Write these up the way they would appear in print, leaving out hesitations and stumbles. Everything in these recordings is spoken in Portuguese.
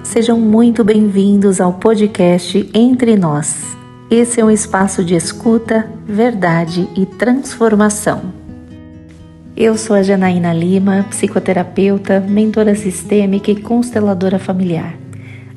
Sejam muito bem-vindos ao podcast Entre Nós. Esse é um espaço de escuta, verdade e transformação. Eu sou a Janaína Lima, psicoterapeuta, mentora sistêmica e consteladora familiar.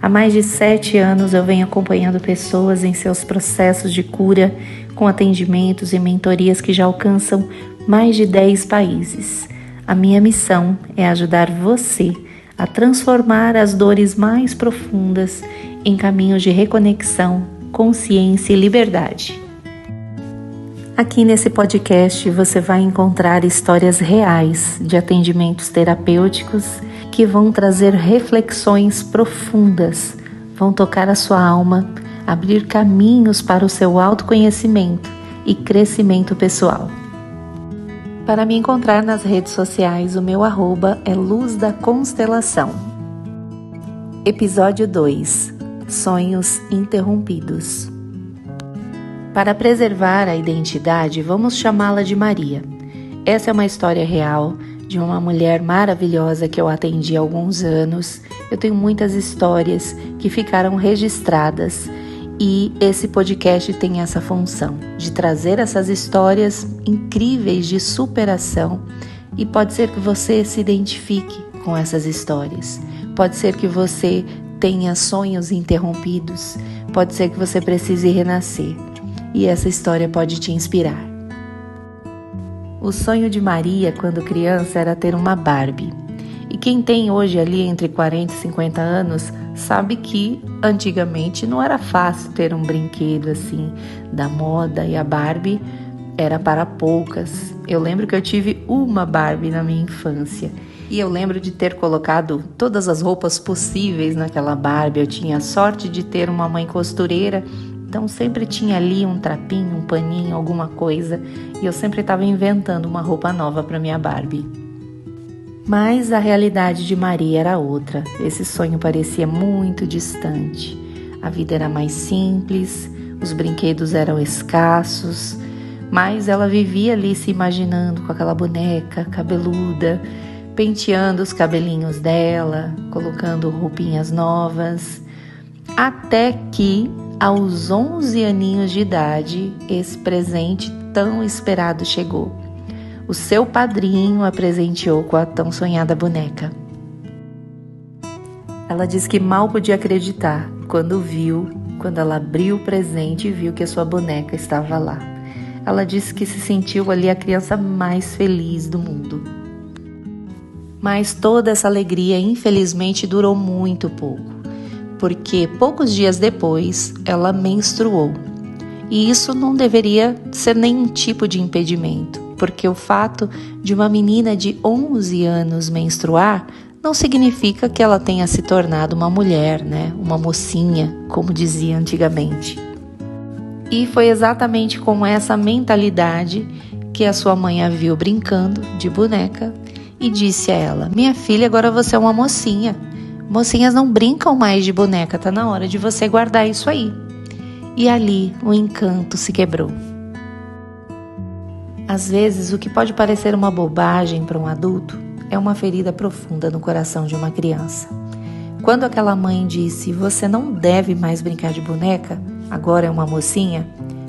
Há mais de 7 anos eu venho acompanhando pessoas em seus processos de cura, com atendimentos e mentorias que já alcançam mais de 10 países. A minha missão é ajudar você a transformar as dores mais profundas em caminhos de reconexão, consciência e liberdade. Aqui nesse podcast você vai encontrar histórias reais de atendimentos terapêuticos que vão trazer reflexões profundas, vão tocar a sua alma, abrir caminhos para o seu autoconhecimento e crescimento pessoal. Para me encontrar nas redes sociais, o meu @ é Luz da Constelação. Episódio 2: Sonhos interrompidos. Para preservar a identidade, vamos chamá-la de Maria. Essa é uma história real de uma mulher maravilhosa que eu atendi há alguns anos. Eu tenho muitas histórias que ficaram registradas e esse podcast tem essa função de trazer essas histórias incríveis de superação, e pode ser que você se identifique com essas histórias. Pode ser que você tenha sonhos interrompidos, pode ser que você precise renascer, e essa história pode te inspirar. O sonho de Maria, quando criança, era ter uma Barbie. E quem tem hoje ali entre 40 e 50 anos sabe que antigamente não era fácil ter um brinquedo assim da moda, e a Barbie era para poucas. Eu lembro que eu tive uma Barbie na minha infância e eu lembro de ter colocado todas as roupas possíveis naquela Barbie. Eu tinha a sorte de ter uma mãe costureira, então sempre tinha ali um trapinho, um paninho, alguma coisa, e eu sempre estava inventando uma roupa nova para minha Barbie. Mas a realidade de Maria era outra. Esse sonho parecia muito distante. A vida era mais simples, os brinquedos eram escassos, mas ela vivia ali se imaginando com aquela boneca cabeluda, penteando os cabelinhos dela, colocando roupinhas novas, até que, aos 11 aninhos de idade, esse presente tão esperado chegou. O seu padrinho a presenteou com a tão sonhada boneca. Ela disse que mal podia acreditar quando ela abriu o presente e viu que a sua boneca estava lá. Ela disse que se sentiu ali a criança mais feliz do mundo. Mas toda essa alegria, infelizmente, durou muito pouco, porque poucos dias depois ela menstruou. E isso não deveria ser nenhum tipo de impedimento, porque o fato de uma menina de 11 anos menstruar não significa que ela tenha se tornado uma mulher, né? Uma mocinha, como dizia antigamente. E foi exatamente com essa mentalidade que a sua mãe a viu brincando de boneca e disse a ela: "Minha filha, agora você é uma mocinha. Mocinhas não brincam mais de boneca, tá na hora de você guardar isso aí." E ali o encanto se quebrou. Às vezes, o que pode parecer uma bobagem para um adulto é uma ferida profunda no coração de uma criança. Quando aquela mãe disse: "Você não deve mais brincar de boneca, agora é uma mocinha",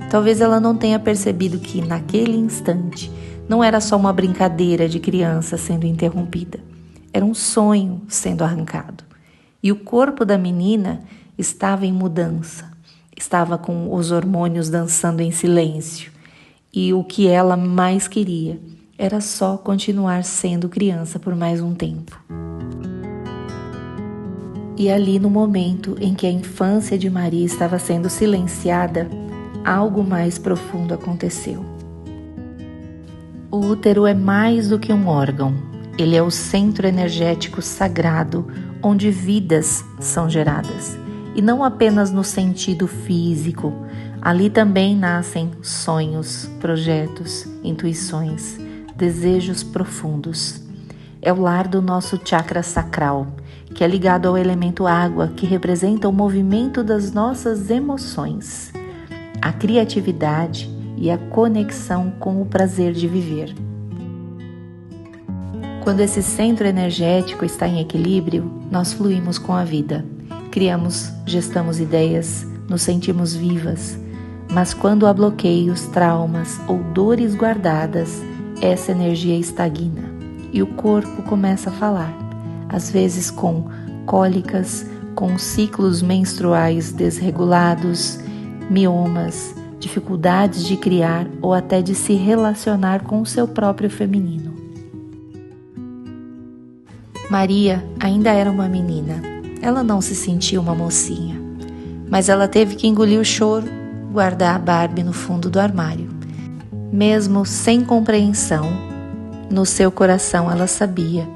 talvez ela não tenha percebido que, naquele instante, não era só uma brincadeira de criança sendo interrompida. Era um sonho sendo arrancado. E o corpo da menina estava em mudança. Estava com os hormônios dançando em silêncio. E o que ela mais queria era só continuar sendo criança por mais um tempo. E ali, no momento em que a infância de Maria estava sendo silenciada, algo mais profundo aconteceu. O útero é mais do que um órgão. Ele é o centro energético sagrado onde vidas são geradas. E não apenas no sentido físico. Ali também nascem sonhos, projetos, intuições, desejos profundos. É o lar do nosso chakra sacral, que é ligado ao elemento água, que representa o movimento das nossas emoções, a criatividade e a conexão com o prazer de viver. Quando esse centro energético está em equilíbrio, nós fluímos com a vida criamos, gestamos ideias, nos sentimos vivas, mas quando há bloqueios, traumas ou dores guardadas, essa energia estagna e o corpo começa a falar, às vezes com cólicas, com ciclos menstruais desregulados, miomas, dificuldades de criar ou até de se relacionar com o seu próprio feminino. Maria ainda era uma menina. Ela não se sentia uma mocinha, mas ela teve que engolir o choro, guardar a Barbie no fundo do armário. Mesmo sem compreensão, no seu coração ela sabia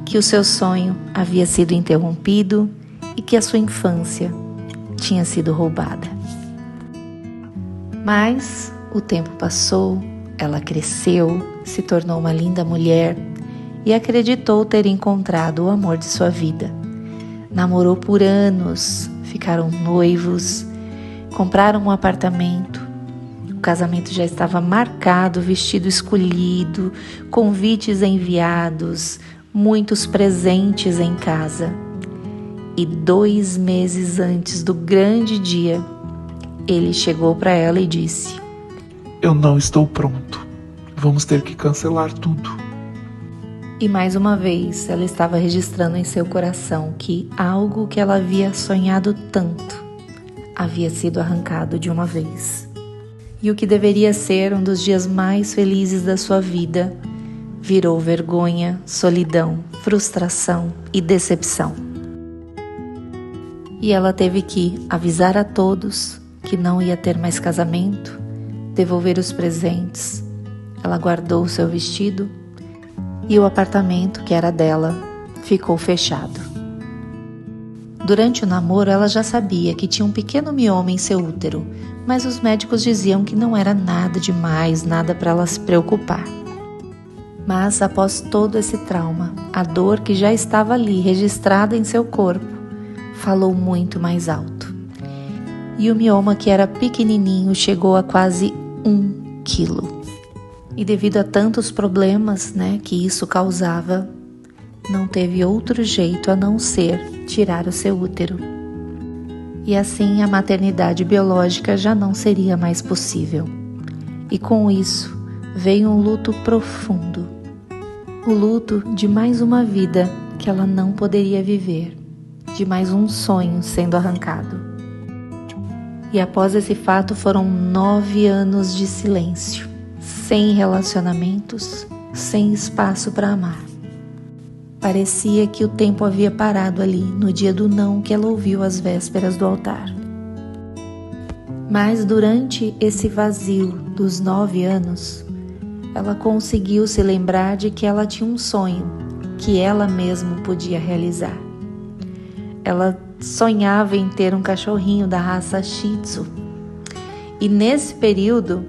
que o seu sonho havia sido interrompido e que a sua infância tinha sido roubada. Mas o tempo passou, ela cresceu, se tornou uma linda mulher e acreditou ter encontrado o amor de sua vida. Namorou por anos, ficaram noivos, compraram um apartamento. O casamento já estava marcado, vestido escolhido, convites enviados, muitos presentes em casa. E 2 meses antes do grande dia, ele chegou para ela e disse: Eu não estou pronto. Vamos ter que cancelar tudo. E mais uma vez ela estava registrando em seu coração que algo que ela havia sonhado tanto havia sido arrancado de uma vez. E o que deveria ser um dos dias mais felizes da sua vida virou vergonha, solidão, frustração e decepção. E ela teve que avisar a todos que não ia ter mais casamento, devolver os presentes. Ela guardou o seu vestido e o apartamento, que era dela, ficou fechado. Durante o namoro, ela já sabia que tinha um pequeno mioma em seu útero, mas os médicos diziam que não era nada demais, nada para ela se preocupar. Mas após todo esse trauma, a dor que já estava ali registrada em seu corpo, falou muito mais alto. E o mioma, que era pequenininho, chegou a quase 1 quilo. E devido a tantos problemas, que isso causava, não teve outro jeito a não ser tirar o seu útero. E assim a maternidade biológica já não seria mais possível. E com isso veio um luto profundo. O luto de mais uma vida que ela não poderia viver, de mais um sonho sendo arrancado. E após esse fato foram 9 anos de silêncio, sem relacionamentos, sem espaço para amar. Parecia que o tempo havia parado ali, no dia do não que ela ouviu às vésperas do altar. Mas durante esse vazio dos 9 anos, ela conseguiu se lembrar de que ela tinha um sonho que ela mesma podia realizar. Ela sonhava em ter um cachorrinho da raça Shih Tzu. E nesse período,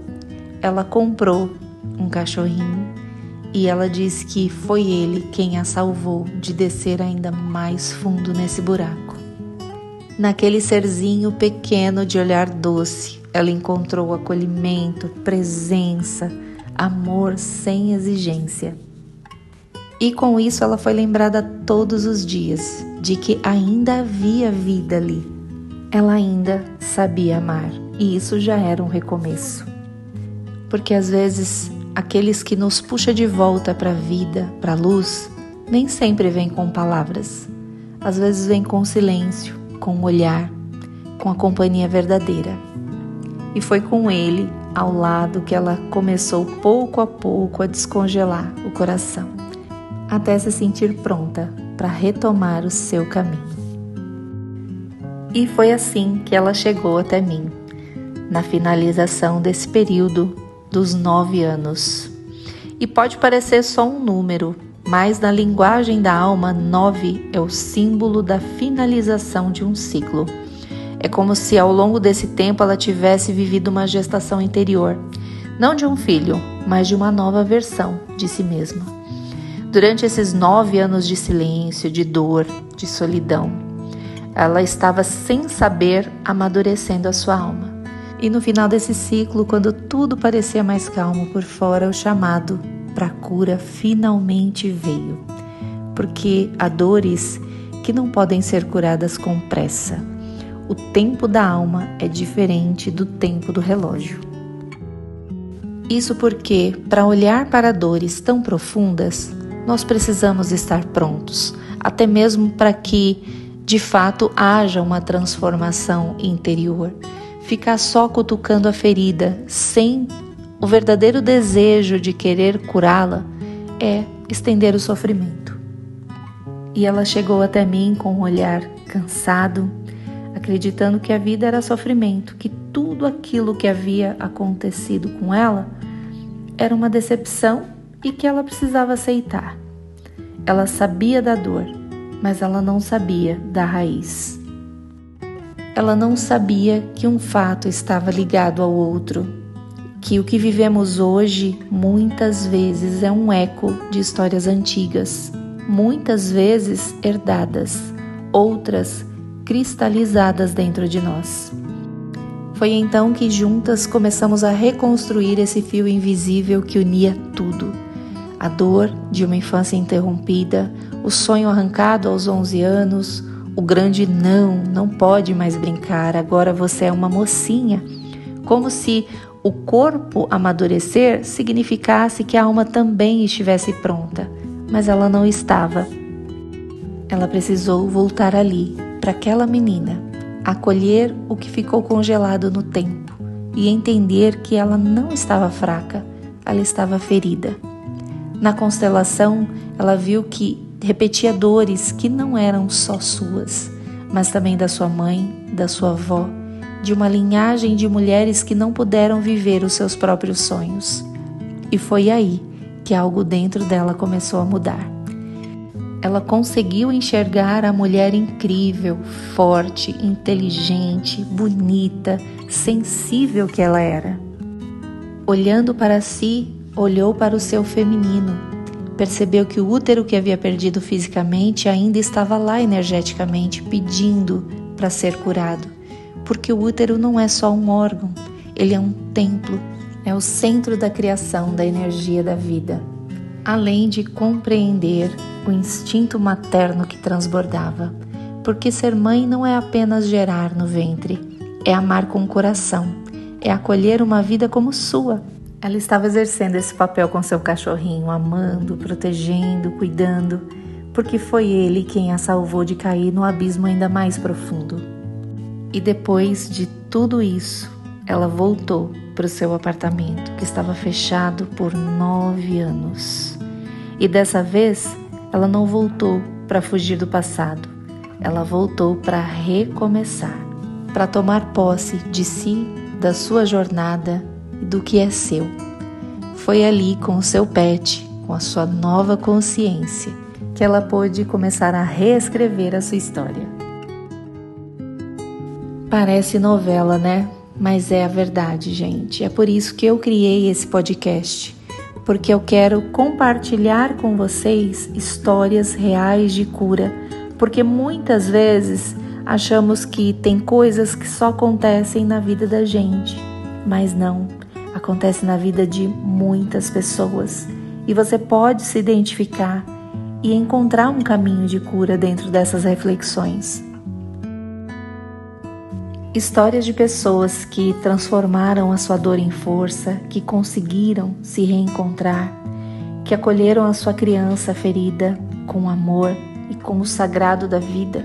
ela comprou um cachorrinho e ela disse que foi ele quem a salvou de descer ainda mais fundo nesse buraco. Naquele serzinho pequeno de olhar doce, ela encontrou acolhimento, presença, amor sem exigência. E com isso ela foi lembrada todos os dias de que ainda havia vida ali. Ela ainda sabia amar e isso já era um recomeço. Porque às vezes aqueles que nos puxam de volta para a vida, para a luz, nem sempre vêm com palavras. Às vezes vêm com silêncio, com um olhar, com a companhia verdadeira. E foi com ele, ao lado, que ela começou pouco a pouco a descongelar o coração, até se sentir pronta para retomar o seu caminho. E foi assim que ela chegou até mim, na finalização desse período dos 9 anos. E pode parecer só um número, mas na linguagem da alma, 9 é o símbolo da finalização de um ciclo. É como se ao longo desse tempo ela tivesse vivido uma gestação interior, não de um filho, mas de uma nova versão de si mesma. Durante esses 9 anos de silêncio, de dor, de solidão, ela estava sem saber amadurecendo a sua alma. E no final desse ciclo, quando tudo parecia mais calmo por fora, o chamado para a cura finalmente veio. Porque há dores que não podem ser curadas com pressa. O tempo da alma é diferente do tempo do relógio. Isso porque, para olhar para dores tão profundas, nós precisamos estar prontos, até mesmo para que, de fato, haja uma transformação interior. Ficar só cutucando a ferida, sem o verdadeiro desejo de querer curá-la, é estender o sofrimento. E ela chegou até mim com um olhar cansado, acreditando que a vida era sofrimento, que tudo aquilo que havia acontecido com ela era uma decepção e que ela precisava aceitar. Ela sabia da dor, mas ela não sabia da raiz. Ela não sabia que um fato estava ligado ao outro, que o que vivemos hoje muitas vezes é um eco de histórias antigas, muitas vezes herdadas, outras cristalizadas dentro de nós. Foi então que juntas começamos a reconstruir esse fio invisível que unia tudo. A dor de uma infância interrompida, o sonho arrancado aos 11 anos, o grande não pode mais brincar, agora você é uma mocinha. Como se o corpo amadurecer significasse que a alma também estivesse pronta, mas ela não estava. Ela precisou voltar ali, para aquela menina, acolher o que ficou congelado no tempo e entender que ela não estava fraca, ela estava ferida. Na constelação, ela viu que repetia dores que não eram só suas, mas também da sua mãe, da sua avó, de uma linhagem de mulheres que não puderam viver os seus próprios sonhos. E foi aí que algo dentro dela começou a mudar. Ela conseguiu enxergar a mulher incrível, forte, inteligente, bonita, sensível que ela era. Olhando para si, olhou para o seu feminino. Percebeu que o útero que havia perdido fisicamente ainda estava lá energeticamente, pedindo para ser curado. Porque o útero não é só um órgão, ele é um templo, é o centro da criação da energia da vida. Além de compreender o instinto materno que transbordava, porque ser mãe não é apenas gerar no ventre, é amar com o coração, é acolher uma vida como sua. Ela estava exercendo esse papel com seu cachorrinho, amando, protegendo, cuidando, porque foi ele quem a salvou de cair no abismo ainda mais profundo. E depois de tudo isso, ela voltou para o seu apartamento, que estava fechado por 9 anos. E dessa vez, ela não voltou para fugir do passado. Ela voltou para recomeçar, para tomar posse de si, da sua jornada e do que é seu. Foi ali com o seu pet, com a sua nova consciência, que ela pôde começar a reescrever a sua história. Parece novela, né? Mas é a verdade, gente. É por isso que eu criei esse podcast. Porque eu quero compartilhar com vocês histórias reais de cura. Porque muitas vezes achamos que tem coisas que só acontecem na vida da gente. Mas não, acontece na vida de muitas pessoas. E você pode se identificar e encontrar um caminho de cura dentro dessas reflexões. Histórias de pessoas que transformaram a sua dor em força, que conseguiram se reencontrar, que acolheram a sua criança ferida com amor e com o sagrado da vida,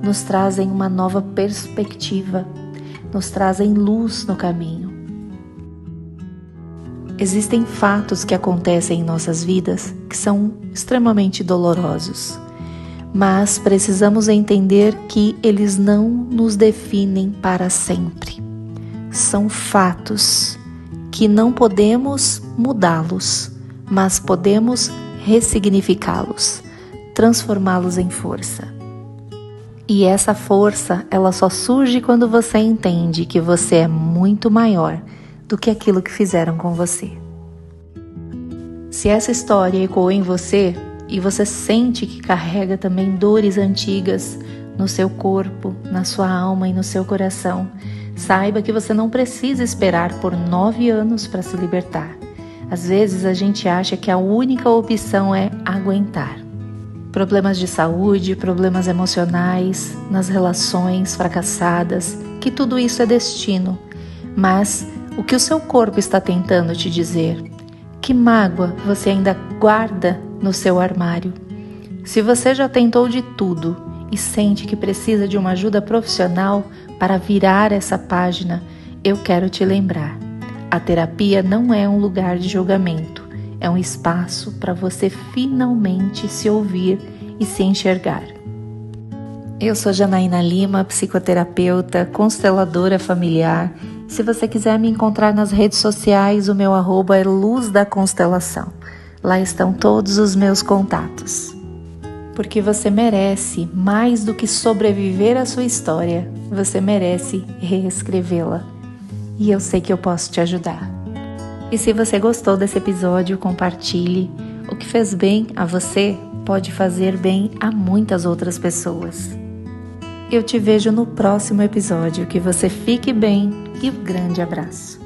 nos trazem uma nova perspectiva, nos trazem luz no caminho. Existem fatos que acontecem em nossas vidas que são extremamente dolorosos. Mas precisamos entender que eles não nos definem para sempre. São fatos que não podemos mudá-los, mas podemos ressignificá-los, transformá-los em força. E essa força, ela só surge quando você entende que você é muito maior do que aquilo que fizeram com você. Se essa história ecoou em você, e você sente que carrega também dores antigas no seu corpo, na sua alma e no seu coração, saiba que você não precisa esperar por 9 anos para se libertar. Às vezes a gente acha que a única opção é aguentar. problemas de saúde, problemas emocionais, nas relações fracassadas, que tudo isso é destino. Mas o que o seu corpo está tentando te dizer? Que mágoa você ainda guarda no seu armário? Se você já tentou de tudo e sente que precisa de uma ajuda profissional para virar essa página, eu quero te lembrar. A terapia não é um lugar de julgamento, é um espaço para você finalmente se ouvir e se enxergar. Eu sou Janaína Lima, psicoterapeuta, consteladora familiar. Se você quiser me encontrar nas redes sociais, o meu @ é Luz da Constelação. Lá estão todos os meus contatos. Porque você merece mais do que sobreviver à sua história, você merece reescrevê-la. E eu sei que eu posso te ajudar. E se você gostou desse episódio, compartilhe. O que fez bem a você pode fazer bem a muitas outras pessoas. Eu te vejo no próximo episódio. Que você fique bem e um grande abraço.